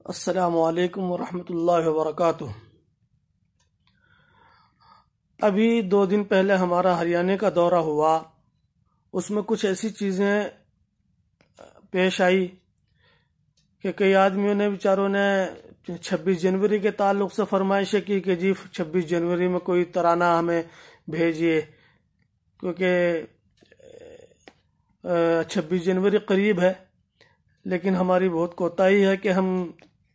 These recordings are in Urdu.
السلام علیکم ورحمۃ اللہ وبرکاتہ۔ ابھی 2 دن پہلے ہمارا ہریانہ کا دورہ ہوا، اس میں کچھ ایسی چیزیں پیش آئی کہ کئی آدمیوں نے بیچاروں نے 26 جنوری کے تعلق سے فرمائشیں کی کہ جی 26 جنوری میں کوئی ترانہ ہمیں بھیجیے، کیونکہ 26 جنوری قریب ہے، لیکن ہماری بہت کوتاہی ہے کہ ہم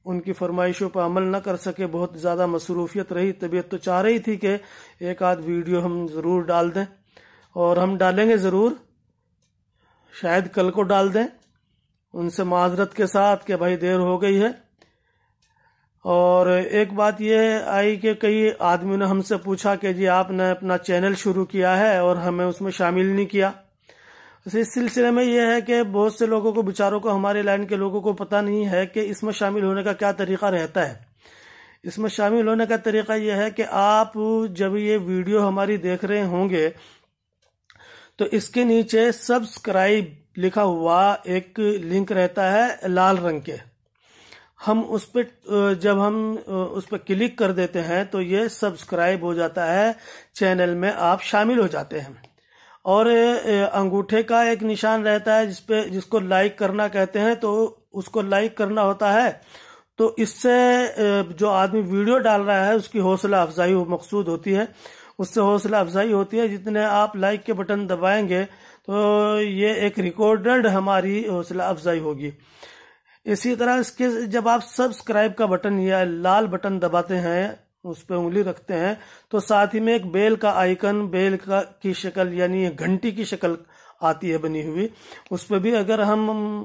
ان کی فرمائشوں پر عمل نہ کر سکے۔ بہت زیادہ مصروفیت رہی، طبیعت تو چاہ رہی تھی کہ ایک آدھ ویڈیو ہم ضرور ڈال دیں، اور ہم ڈالیں گے ضرور، شاید کل کو ڈال دیں، ان سے معذرت کے ساتھ کہ بھائی دیر ہو گئی ہے۔ اور ایک بات یہ آئی کہ کئی آدمیوں نے ہم سے پوچھا کہ جی آپ نے اپنا چینل شروع کیا ہے اور ہمیں اس میں شامل نہیں کیا۔ اس سلسلے میں یہ ہے کہ بہت سے لوگوں کو، بیچاروں کو، ہمارے لائن کے لوگوں کو پتہ نہیں ہے کہ اس میں شامل ہونے کا کیا طریقہ رہتا ہے۔ اس میں شامل ہونے کا طریقہ یہ ہے کہ آپ جب یہ ویڈیو ہماری دیکھ رہے ہوں گے تو اس کے نیچے سبسکرائب لکھا ہوا ایک لنک رہتا ہے لال رنگ کے، ہم اس پہ جب ہم اس پہ کلک کر دیتے ہیں تو یہ سبسکرائب ہو جاتا ہے، چینل میں آپ شامل ہو جاتے ہیں۔ اور انگوٹھے کا ایک نشان رہتا ہے جس کو لائک کرنا کہتے ہیں، تو اس کو لائک کرنا ہوتا ہے۔ تو اس سے جو آدمی ویڈیو ڈال رہا ہے اس کی حوصلہ افزائی مقصود ہوتی ہے، اس سے حوصلہ افزائی ہوتی ہے۔ جتنے آپ لائک کے بٹن دبائیں گے تو یہ ایک ریکارڈڈ ہماری حوصلہ افزائی ہوگی۔ اسی طرح اس کے جب آپ سبسکرائب کا بٹن یا لال بٹن دباتے ہیں، اس پہ انگلی رکھتے ہیں، تو ساتھ ہی میں ایک بیل کا آئیکن، بیل کی شکل یعنی گھنٹی کی شکل آتی ہے بنی ہوئی، اس پہ بھی اگر ہم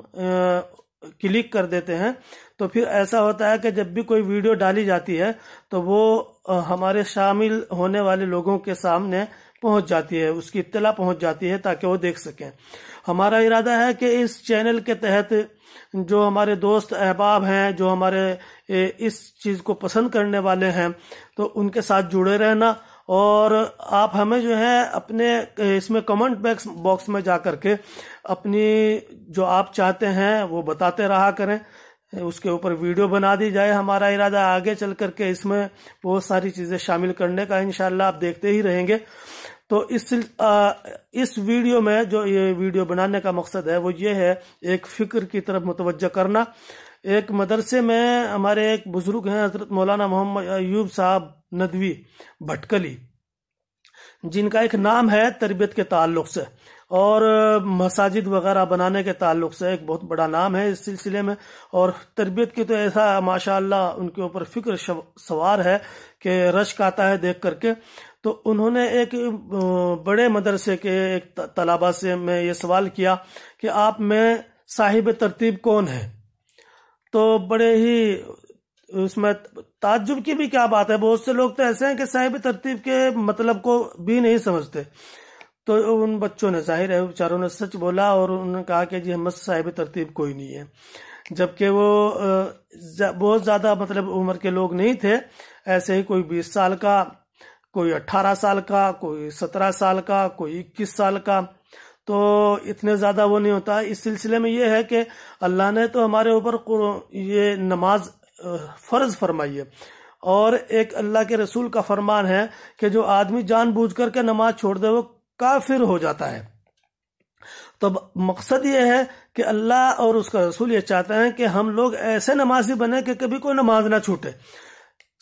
کلک کر دیتے ہیں تو پھر ایسا ہوتا ہے کہ جب بھی کوئی ویڈیو ڈالی جاتی ہے تو وہ ہمارے شامل ہونے والے لوگوں کے سامنے پہنچ جاتی ہے، اس کی اطلاع پہنچ جاتی ہے تاکہ وہ دیکھ سکیں۔ ہمارا ارادہ ہے کہ اس چینل کے تحت جو ہمارے دوست احباب ہیں، جو ہمارے اس چیز کو پسند کرنے والے ہیں، تو ان کے ساتھ جڑے رہنا، اور آپ ہمیں جو ہے اپنے اس میں کمنٹ باکس میں جا کر کے اپنی جو آپ چاہتے ہیں وہ بتاتے رہا کریں، اس کے اوپر ویڈیو بنا دی جائے۔ ہمارا ارادہ آگے چل کر کے اس میں بہت ساری چیزیں شامل کرنے کا، انشاءاللہ آپ دیکھتے ہی رہیں گے۔ تو اس ویڈیو میں جو یہ ویڈیو بنانے کا مقصد ہے وہ یہ ہے، ایک فکر کی طرف متوجہ کرنا۔ ایک مدرسے میں ہمارے ایک بزرگ ہیں، حضرت مولانا محمد ایوب صاحب ندوی بھٹکلی، جن کا ایک نام ہے تربیت کے تعلق سے اور مساجد وغیرہ بنانے کے تعلق سے، ایک بہت بڑا نام ہے اس سلسلے میں، اور تربیت کی تو ایسا ماشاءاللہ ان کے اوپر فکر سوار ہے کہ رشک آتا ہے دیکھ کر کے۔ تو انہوں نے ایک بڑے مدرسے کے ایک طلباء سے میں یہ سوال کیا کہ آپ میں صاحب ترتیب کون ہے؟ تو بڑے ہی اس میں تعجب کی بھی کیا بات ہے، بہت سے لوگ تو ایسے ہیں کہ صاحب ترتیب کے مطلب کو بھی نہیں سمجھتے۔ تو ان بچوں نے، ظاہر ہے بیچاروں نے سچ بولا، اور انہوں نے کہا کہ جی ہم صاحب ترتیب کوئی نہیں ہے، جبکہ وہ بہت زیادہ مطلب عمر کے لوگ نہیں تھے، ایسے ہی کوئی 20 سال کا، کوئی 18 سال کا، کوئی 17 سال کا، کوئی 21 سال کا، تو اتنے زیادہ وہ نہیں ہوتا۔ اس سلسلے میں یہ ہے کہ اللہ نے تو ہمارے اوپر یہ نماز فرض فرمائی ہے، اور ایک اللہ کے رسول کا فرمان ہے کہ جو آدمی جان بوجھ کر کے نماز چھوڑ دے وہ کافر ہو جاتا ہے۔ تو مقصد یہ ہے کہ اللہ اور اس کا رسول یہ چاہتے ہیں کہ ہم لوگ ایسے نمازی بنے کہ کبھی کوئی نماز نہ چھوٹے۔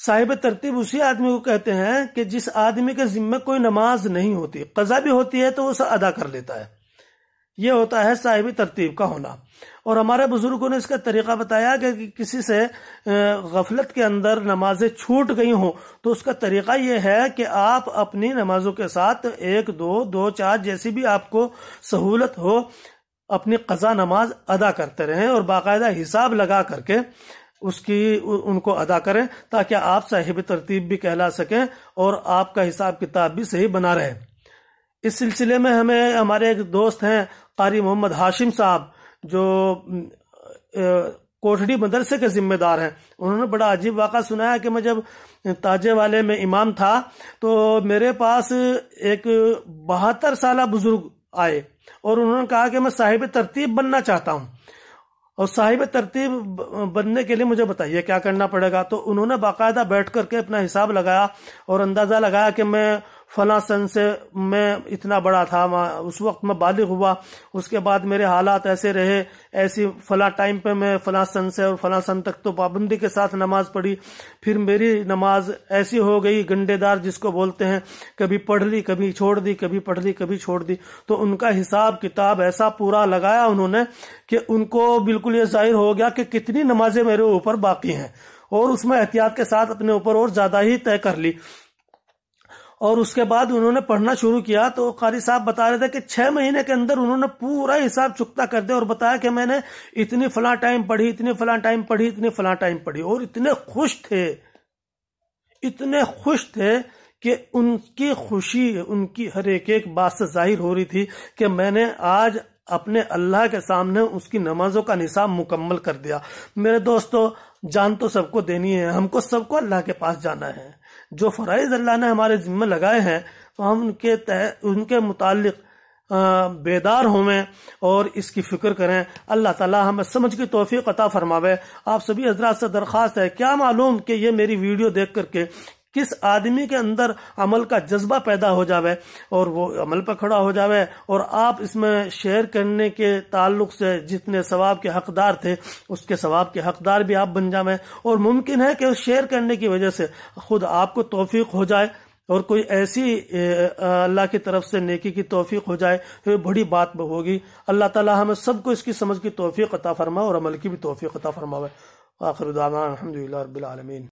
صاحب ترتیب اسی آدمی کو کہتے ہیں کہ جس آدمی کے ذمہ کوئی نماز نہیں ہوتی، قضا بھی ہوتی ہے تو وہ اسے ادا کر لیتا ہے، یہ ہوتا ہے صاحب ترتیب کا ہونا۔ اور ہمارے بزرگوں نے اس کا طریقہ بتایا کہ کسی سے غفلت کے اندر نمازیں چھوٹ گئی ہوں تو اس کا طریقہ یہ ہے کہ آپ اپنی نمازوں کے ساتھ 1 2 2 4 جیسی بھی آپ کو سہولت ہو اپنی قضا نماز ادا کرتے رہیں، اور باقاعدہ حساب لگا کر کے ان کو ادا کریں، تاکہ آپ صاحب ترتیب بھی کہلا سکیں اور آپ کا حساب کتاب بھی صحیح بنا رہے۔ اس سلسلے میں ہمارے ایک دوست ہیں قاری محمد ہاشم صاحب، جو کوٹھڑی مدرسے کے ذمہ دار ہیں، انہوں نے بڑا عجیب واقعہ سنایا کہ میں جب تاجے والے میں امام تھا تو میرے پاس ایک 72 سالہ بزرگ آئے اور انہوں نے کہا کہ میں صاحب ترتیب بننا چاہتا ہوں، اور صاحب ترتیب بننے کے لیے مجھے بتائیے کیا کرنا پڑے گا۔ تو انہوں نے باقاعدہ بیٹھ کر کے اپنا حساب لگایا اور اندازہ لگایا کہ میں فلاں سن سے میں اتنا بڑا تھا، اس وقت میں بالغ ہوا، اس کے بعد میرے حالات ایسے رہے، ایسی فلاں ٹائم پہ میں فلاں سن سے اور فلاں سن تک تو پابندی کے ساتھ نماز پڑھی، پھر میری نماز ایسی ہو گئی گنڈے دار جس کو بولتے ہیں، کبھی پڑھ لی کبھی چھوڑ دی، کبھی پڑھ لی کبھی چھوڑ دی۔ تو ان کا حساب کتاب ایسا پورا لگایا انہوں نے کہ ان کو بالکل یہ ظاہر ہو گیا کہ کتنی نمازیں میرے اوپر باقی ہیں، اور اس میں احتیاط کے ساتھ اپنے اوپر اور زیادہ ہی طے کر لی۔ اور اس کے بعد انہوں نے پڑھنا شروع کیا تو قاری صاحب بتا رہے تھے کہ 6 مہینے کے اندر انہوں نے پورا حساب چکتا کر دیا اور بتایا کہ میں نے اتنی فلاں ٹائم پڑھی، اتنی فلاں ٹائم پڑھی، اتنی فلاں ٹائم پڑھی، اور اتنے خوش تھے کہ ان کی خوشی ان کی ہر ایک بات سے ظاہر ہو رہی تھی کہ میں نے آج اپنے اللہ کے سامنے اس کی نمازوں کا نصاب مکمل کر دیا۔ میرے دوستو، جان تو سب کو دینی ہے، ہم کو سب کو اللہ کے پاس جانا ہے۔ جو فرائض اللہ نے ہمارے ذمہ لگائے ہیں تو ہم ان کے متعلق بیدار ہوئیں اور اس کی فکر کریں۔ اللہ تعالی ہمیں سمجھ کی توفیق عطا فرماوے۔ آپ سبھی حضرات سے درخواست ہے، کیا معلوم کہ یہ میری ویڈیو دیکھ کر کے کس آدمی کے اندر عمل کا جذبہ پیدا ہو جاوے اور وہ عمل پہ کھڑا ہو جاوے، اور آپ اس میں شیئر کرنے کے تعلق سے جتنے ثواب کے حقدار تھے اس کے ثواب کے حقدار بھی آپ بن جاویں، اور ممکن ہے کہ اس شیئر کرنے کی وجہ سے خود آپ کو توفیق ہو جائے اور کوئی ایسی اللہ کی طرف سے نیکی کی توفیق ہو جائے، یہ بڑی بات ہوگی۔ اللہ تعالی ہمیں سب کو اس کی سمجھ کی توفیق عطا فرمائے اور عمل کی بھی توفیق عطا فرمائے۔ آخر دعوانا الحمدللہ رب العالمین۔